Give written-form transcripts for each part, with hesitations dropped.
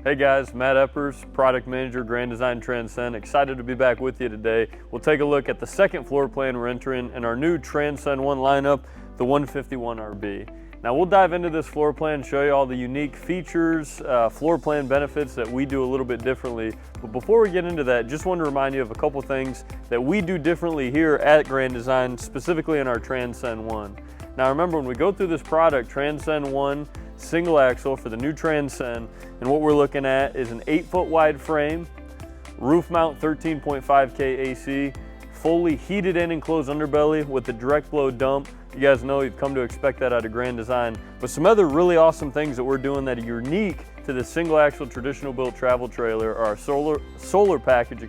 Hey guys, Matt Eppers, Product Manager, Grand Design Transcend. Excited to be back with you today. We'll take a look at the second floor plan we're entering in our new Transcend 1 lineup, the 151RB. Now we'll dive into this floor plan, show you all the unique features, floor plan benefits that we do a little bit differently. But before we get into that, just want to remind you of a couple things that we do differently here at Grand Design, specifically in our Transcend 1. Now remember, when we go through this product, Transcend 1, single axle for the new Transcend, and what we're looking at is an 8-foot wide frame, roof mount 13.5K AC, fully heated and enclosed underbelly with a direct blow dump. You guys know you've come to expect that out of Grand Design. But some other really awesome things that we're doing that are unique to the single axle traditional built travel trailer are our solar package,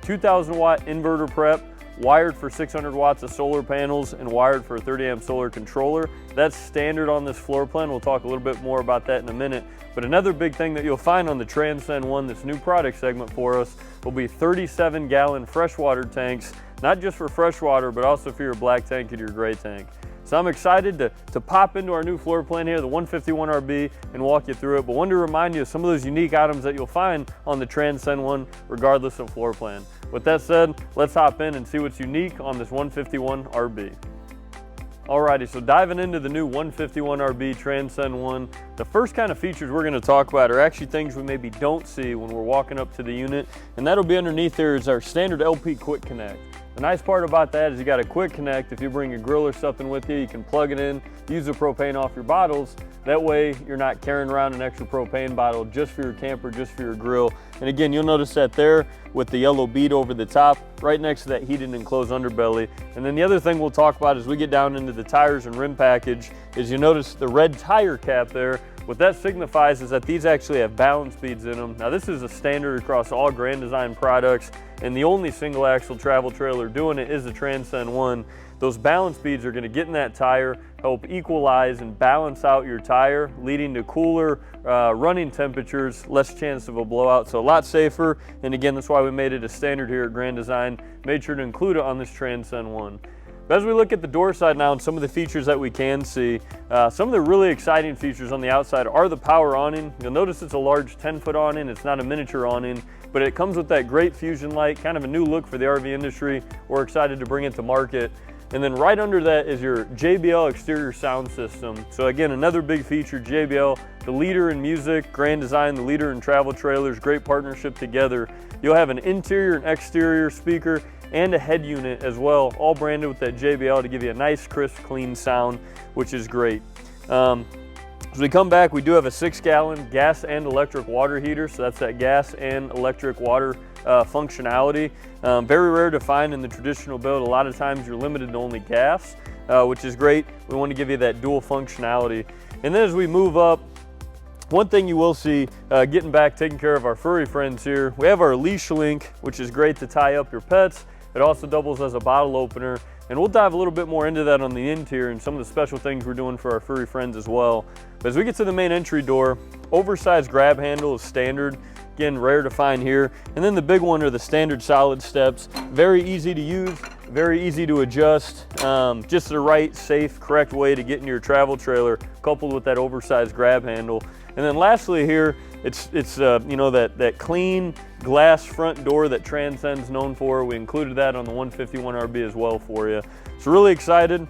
2,000 watt inverter prep, wired for 600 watts of solar panels and wired for a 30 amp solar controller. That's standard on this floor plan. We'll talk a little bit more about that in a minute. But another big thing that you'll find on the Transcend 1, this new product segment for us, will be 37-gallon freshwater tanks, not just for freshwater, but also for your black tank and your gray tank. So I'm excited to pop into our new floor plan here, the 151RB, and walk you through it. But wanted to remind you of some of those unique items that you'll find on the Transcend 1, regardless of floor plan. With that said, let's hop in and see what's unique on this 151RB. Alrighty, so diving into the new 151RB Transcend 1, the first kind of features we're going to talk about are actually things we maybe don't see when we're walking up to the unit, and that'll be underneath there is our standard LP quick connect. The nice part about that is you got a quick connect. If you bring a grill or something with you, you can plug it in, use the propane off your bottles. That way you're not carrying around an extra propane bottle just for your camper, just for your grill. And again, you'll notice that there with the yellow bead over the top, right next to that heated and enclosed underbelly. And then the other thing we'll talk about as we get down into the tires and rim package is you notice the red tire cap there. What that signifies is that these actually have balance beads in them. Now this is a standard across all Grand Design products, and the only single axle travel trailer doing it is the Transcend 1. Those balance beads are going to get in that tire, help equalize and balance out your tire, leading to cooler running temperatures, less chance of a blowout, so a lot safer. And again, that's why we made it a standard here at Grand Design, made sure to include it on this Transcend 1. But as we look at the door side now and some of the features that we can see, some of the really exciting features on the outside are the power awning. You'll notice it's a large 10-foot awning, it's not a miniature awning, but it comes with that great fusion light, kind of a new look for the RV industry. We're excited to bring it to market. And then right under that is your JBL exterior sound system. So again, another big feature, JBL, the leader in music, Grand Design, the leader in travel trailers, great partnership together. You'll have an interior and exterior speaker and a head unit as well, all branded with that JBL to give you a nice, crisp, clean sound, which is great. As we come back, we do have a 6-gallon gas and electric water heater, so that's that gas and electric water functionality. Very rare to find in the traditional build. A lot of times you're limited to only gas, which is great. We want to give you that dual functionality. And then as we move up, one thing you will see, getting back, taking care of our furry friends here, we have our leash link, which is great to tie up your pets. It also doubles as a bottle opener, and we'll dive a little bit more into that on the interior and some of the special things we're doing for our furry friends as well. But as we get to the main entry door, oversized grab handle is standard. Again, rare to find here. And then the big one are the standard solid steps. Very easy to use, very easy to adjust. Just the right, safe, correct way to get into your travel trailer, coupled with that oversized grab handle. And then lastly here, it's you know, that clean glass front door that Transcend's known for. We included that on the 151RB as well for you. So really excited.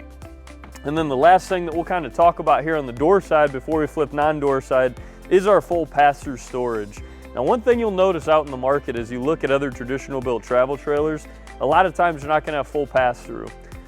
And then the last thing that we'll kind of talk about here on the door side before we flip non-door side is our full pass-through storage. Now one thing you'll notice out in the market as you look at other traditional built travel trailers, a lot of times you're not going to have full pass-through.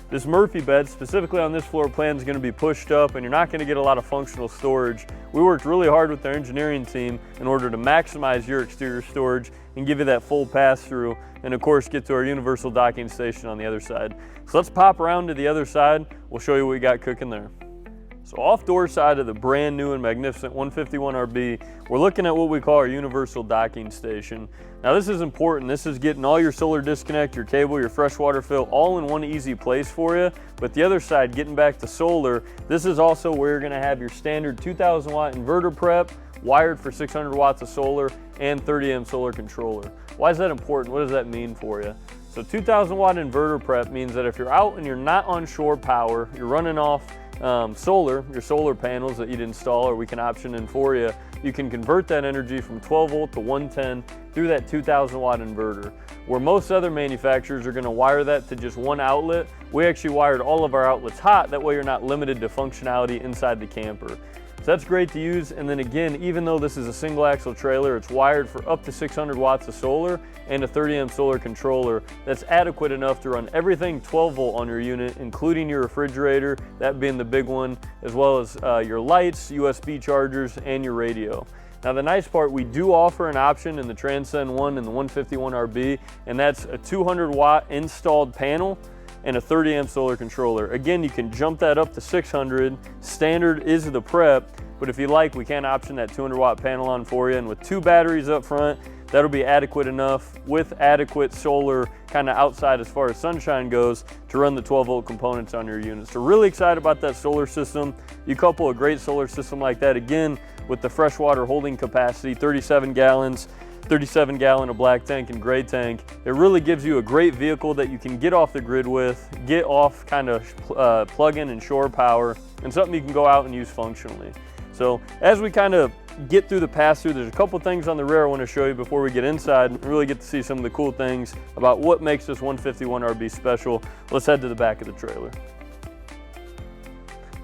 This Murphy bed, specifically on this floor plan, is going to be pushed up and you're not going to get a lot of functional storage. We worked really hard with our engineering team in order to maximize your exterior storage and give you that full pass-through, and of course get to our universal docking station on the other side. So let's pop around to the other side. We'll show you what we got cooking there. So off door side of the brand new and magnificent 151RB, we're looking at what we call our universal docking station. Now this is important. This is getting all your solar disconnect, your cable, your freshwater fill, all in one easy place for you. But the other side, getting back to solar, this is also where you're gonna have your standard 2,000 watt inverter prep, wired for 600 watts of solar and 30 amp solar controller. Why is that important? What does that mean for you? So 2,000 watt inverter prep means that if you're out and you're not on shore power, you're running off solar, your solar panels that you'd install, or we can option in for you, you can convert that energy from 12 volt to 110 through that 2000 watt inverter. Where most other manufacturers are going to wire that to just one outlet, we actually wired all of our outlets hot. That way you're not limited to functionality inside the camper. So that's great to use. And then again, even though this is a single axle trailer, it's wired for up to 600 watts of solar and a 30 amp solar controller. That's adequate enough to run everything 12 volt on your unit, including your refrigerator, that being the big one, as well as your lights, USB chargers, and your radio. Now the nice part, we do offer an option in the Transcend 1 and the 151RB, and that's a 200 watt installed panel and a 30 amp solar controller. Again, you can jump that up to 600. Standard is the prep, but if you like, we can option that 200 watt panel on for you. And with 2 batteries up front, that'll be adequate enough with adequate solar kind of outside as far as sunshine goes to run the 12 volt components on your unit. So really excited about that solar system. You couple a great solar system like that, again, with the freshwater holding capacity, 37 gallons, 37 gallon of black tank and gray tank. It really gives you a great vehicle that you can get off the grid with, get off kind of plug-in and shore power, and something you can go out and use functionally. So as we kind of get through the pass-through, there's a couple things on the rear I want to show you before we get inside and really get to see some of the cool things about what makes this 151RB special. Let's head to the back of the trailer.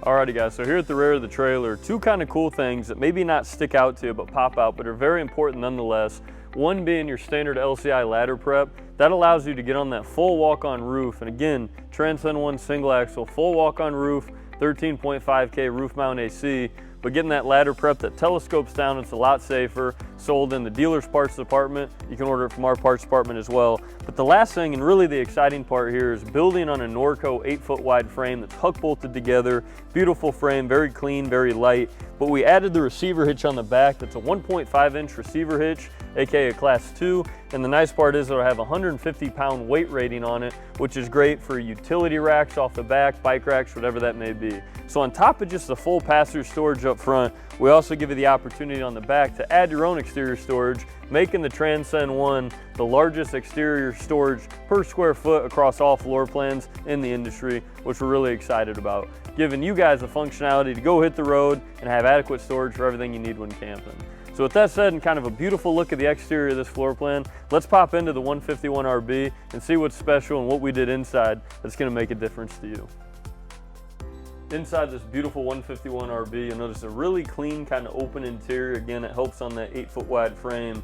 Alrighty guys, so here at the rear of the trailer, 2 kind of cool things that maybe not stick out to you but pop out, but are very important nonetheless. One being your standard LCI ladder prep. That allows you to get on that full walk-on roof. And again, Transcend 1 single axle, full walk-on roof, 13.5K roof mount AC. But getting that ladder prep that telescopes down, it's a lot safer. Sold in the dealer's parts department. You can order it from our parts department as well. But the last thing, and really the exciting part here, is building on a Norco 8-foot wide frame that's huck bolted together. Beautiful frame, very clean, very light. But we added the receiver hitch on the back. That's a 1.5 inch receiver hitch, aka a class 2. And the nice part is it'll have a 150-pound weight rating on it, which is great for utility racks off the back, bike racks, whatever that may be. So on top of just the full pass-through storage up front, we also give you the opportunity on the back to add your own exterior storage, making the Transcend 1 the largest exterior storage per square foot across all floor plans in the industry, which we're really excited about, giving you guys the functionality to go hit the road and have adequate storage for everything you need when camping. So with that said, and kind of a beautiful look at the exterior of this floor plan, let's pop into the 151RB and see what's special and what we did inside that's going to make a difference to you. Inside this beautiful 151RB, you'll notice a really clean kind of open interior. Again, it helps on that 8-foot wide frame.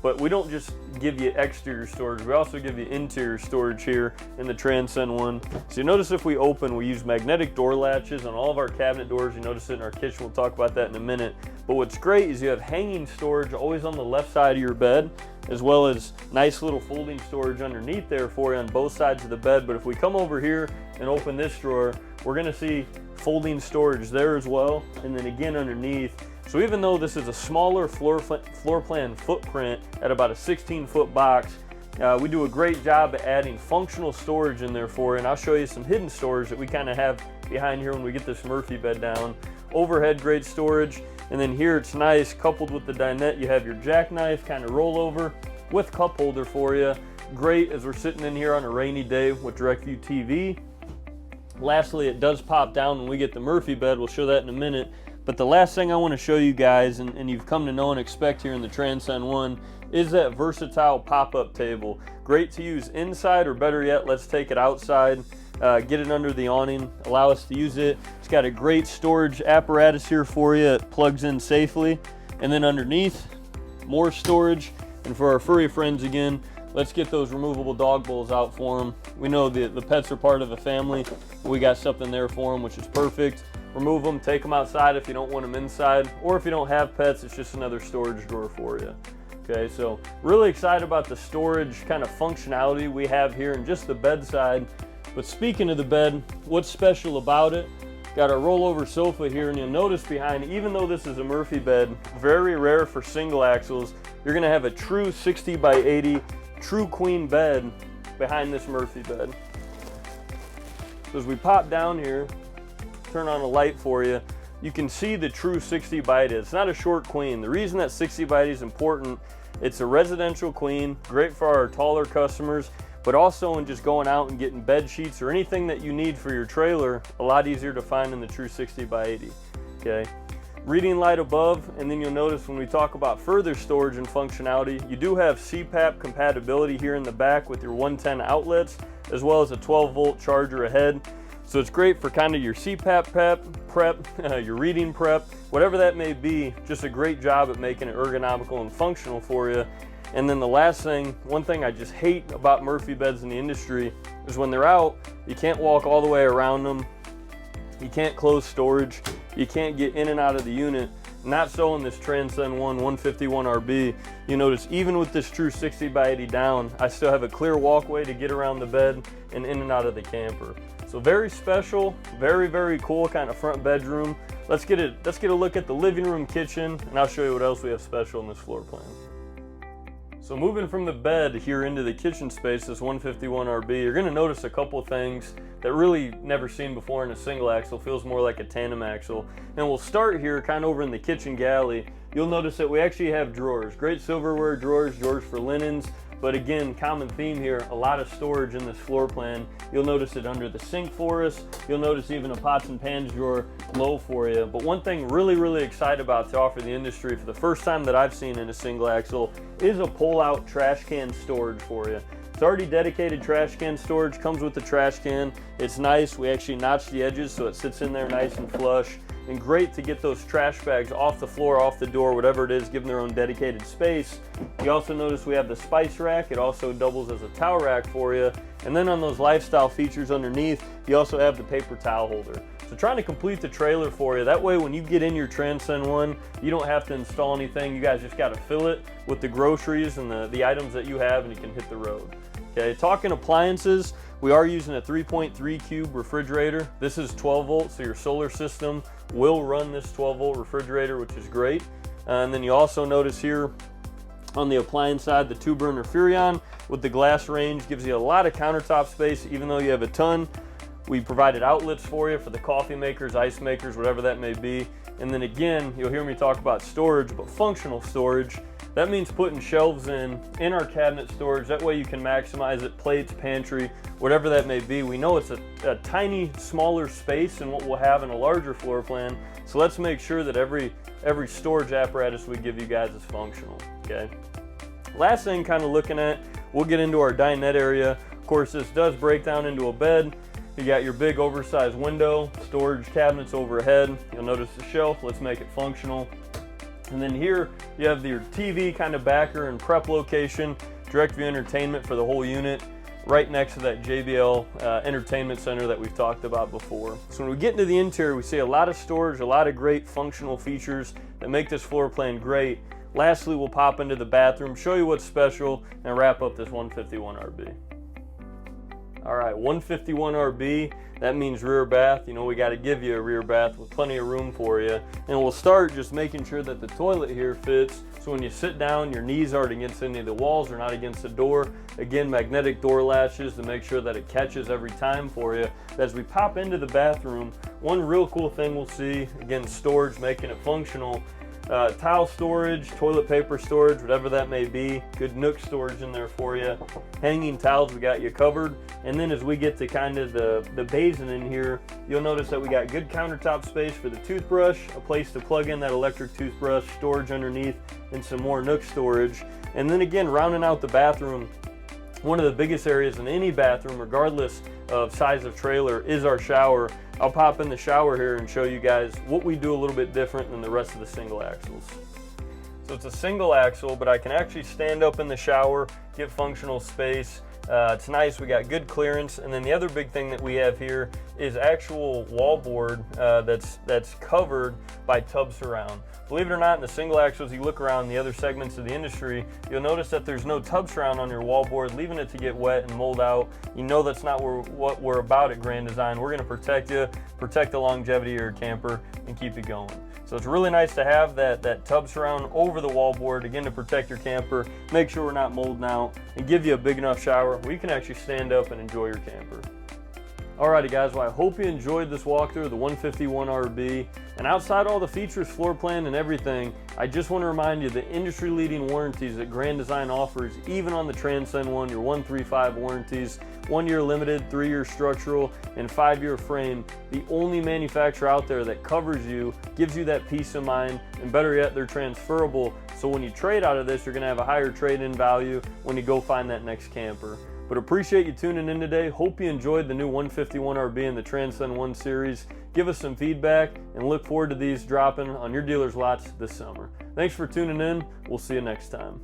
But we don't just give you exterior storage, we also give you interior storage here in the Transcend 1. So you notice if we open, we use magnetic door latches on all of our cabinet doors. You notice it in our kitchen, we'll talk about that in a minute. But what's great is you have hanging storage always on the left side of your bed, as well as nice little folding storage underneath there for you on both sides of the bed. But if we come over here and open this drawer, we're gonna see folding storage there as well, and then again underneath. So even though this is a smaller floor plan footprint at about a 16-foot box, we do a great job at adding functional storage in there for you, and I'll show you some hidden storage that we kind of have behind here when we get this Murphy bed down. Overhead grade storage, and then here it's nice, coupled with the dinette, you have your jackknife kind of rollover with cup holder for you. Great as we're sitting in here on a rainy day with DirectView TV. Lastly, it does pop down when we get the Murphy bed. We'll show that in a minute. But the last thing I want to show you guys, and you've come to know and expect here in the Transcend 1, is that versatile pop-up table. Great to use inside, or better yet, let's take it outside, get it under the awning, allow us to use it. It's got a great storage apparatus here for you. It plugs in safely. And then underneath, more storage. And for our furry friends again, let's get those removable dog bowls out for them. We know the pets are part of the family. We got something there for them, which is perfect. Remove them, take them outside if you don't want them inside, or if you don't have pets, it's just another storage drawer for you. Okay, so really excited about the storage kind of functionality we have here and just the bedside. But speaking of the bed, what's special about it? Got a rollover sofa here, and you'll notice behind, even though this is a Murphy bed, very rare for single axles, you're gonna have a true 60 by 80 true queen bed behind this Murphy bed. So as we pop down here, turn on a light for you, you can see the true 60 by 80. It's not a short queen. The reason that 60 by 80 is important, it's a residential queen, great for our taller customers, but also in just going out and getting bed sheets or anything that you need for your trailer, a lot easier to find in the True 60x80, okay? Reading light above, and then you'll notice when we talk about further storage and functionality, you do have CPAP compatibility here in the back with your 110 outlets, as well as a 12-volt charger ahead. So it's great for kind of your CPAP prep, your reading prep, whatever that may be. Just a great job at making it ergonomical and functional for you. And then the last thing, one thing I just hate about Murphy beds in the industry is when they're out, you can't walk all the way around them. You can't close storage. You can't get in and out of the unit. Not so in this Transcend 151RB. You notice even with this True 60x80 down, I still have a clear walkway to get around the bed and in and out of the camper. So very special, very cool kind of front bedroom. Let's get a look at the living room, kitchen, and I'll show you what else we have special in this floor plan. So moving from the bed here into the kitchen space, this 151RB, you're gonna notice a couple things that really never seen before in a single axle. Feels more like a tandem axle. And we'll start here kind of over in the kitchen galley. You'll notice that we actually have drawers, great silverware drawers for linens. But again, common theme here, a lot of storage in this floor plan. You'll notice it under the sink for us. You'll notice even a pots and pans drawer low for you. But one thing really excited about to offer the industry for the first time that I've seen in a single axle is a pull-out trash can storage for you. It's already dedicated trash can storage, comes with the trash can. It's nice, we actually notched the edges so it sits in there nice and flush. And great to get those trash bags off the floor, off the door, whatever it is, give them their own dedicated space. You also notice we have the spice rack. It also doubles as a towel rack for you. And then on those lifestyle features underneath, you also have the paper towel holder. So trying to complete the trailer for you. That way when you get in your Transcend one, you don't have to install anything. You guys just got to fill it with the groceries and the items that you have, and you can hit the road. Okay, talking appliances, we are using a 3.3 cube refrigerator. This is 12 volts, so your solar system will run this 12 volt refrigerator, which is great. And then you also notice here on the appliance side, the 2-burner Furrion with the glass range gives you a lot of countertop space, even though you have a ton. We provided outlets for you for the coffee makers, ice makers, whatever that may be. And then again, you'll hear me talk about storage, but functional storage. That means putting shelves in our cabinet storage. That way you can maximize it, plates, pantry, whatever that may be. We know it's a tiny, smaller space than what we'll have in a larger floor plan. So let's make sure that every storage apparatus we give you guys is functional, okay? Last thing kind of looking at, we'll get into our dinette area. Of course, this does break down into a bed. You got your big oversized window, storage cabinets overhead. You'll notice the shelf, let's make it functional. And then here you have your TV kind of backer and prep location, direct view entertainment for the whole unit, right next to that JBL entertainment center that we've talked about before. So when we get into the interior, we see a lot of storage, a lot of great functional features that make this floor plan great. Lastly, we'll pop into the bathroom, show you what's special, and wrap up this 151RB. All right, 151RB, that means rear bath. You know, we got to give you a rear bath with plenty of room for you. And we'll start just making sure that the toilet here fits. So when you sit down, your knees aren't against any of the walls or not against the door. Again, magnetic door latches to make sure that it catches every time for you. As we pop into the bathroom, one real cool thing we'll see, again, storage, making it functional. Towel storage, toilet paper storage, whatever that may be. Good nook storage in there for you. Hanging towels, we got you covered. And then as we get to kind of the basin in here, you'll notice that we got good countertop space for the toothbrush, a place to plug in that electric toothbrush, storage underneath, and some more nook storage. And then again, rounding out the bathroom, one of the biggest areas in any bathroom, regardless of size of trailer, is our shower. I'll pop in the shower here and show you guys what we do a little bit different than the rest of the single axles. So it's a single axle, but I can actually stand up in the shower, get functional space. It's nice, we got good clearance. And then the other big thing that we have here is actual wallboard that's covered by tub surround. Believe it or not, in the single axles, you look around the other segments of the industry, you'll notice that there's no tub surround on your wallboard, leaving it to get wet and mold out. You know that's not what we're about at Grand Design. We're gonna protect you, protect the longevity of your camper, and keep it going. So it's really nice to have that tub surround over the wallboard, again, to protect your camper, make sure we're not molding out, and give you a big enough shower where you can actually stand up and enjoy your camper. Alrighty guys, well I hope you enjoyed this walkthrough of the 151RB, and outside all the features, floor plan, and everything, I just want to remind you the industry leading warranties that Grand Design offers, even on the Transcend one, your 135 warranties, 1 year limited, 3 year structural, and 5 year frame. The only manufacturer out there that covers you, gives you that peace of mind, and better yet, they're transferable. So when you trade out of this, you're going to have a higher trade-in value when you go find that next camper. But appreciate you tuning in today. Hope you enjoyed the new 151RB and the Transcend 1 series. Give us some feedback and look forward to these dropping on your dealer's lots this summer. Thanks for tuning in. We'll see you next time.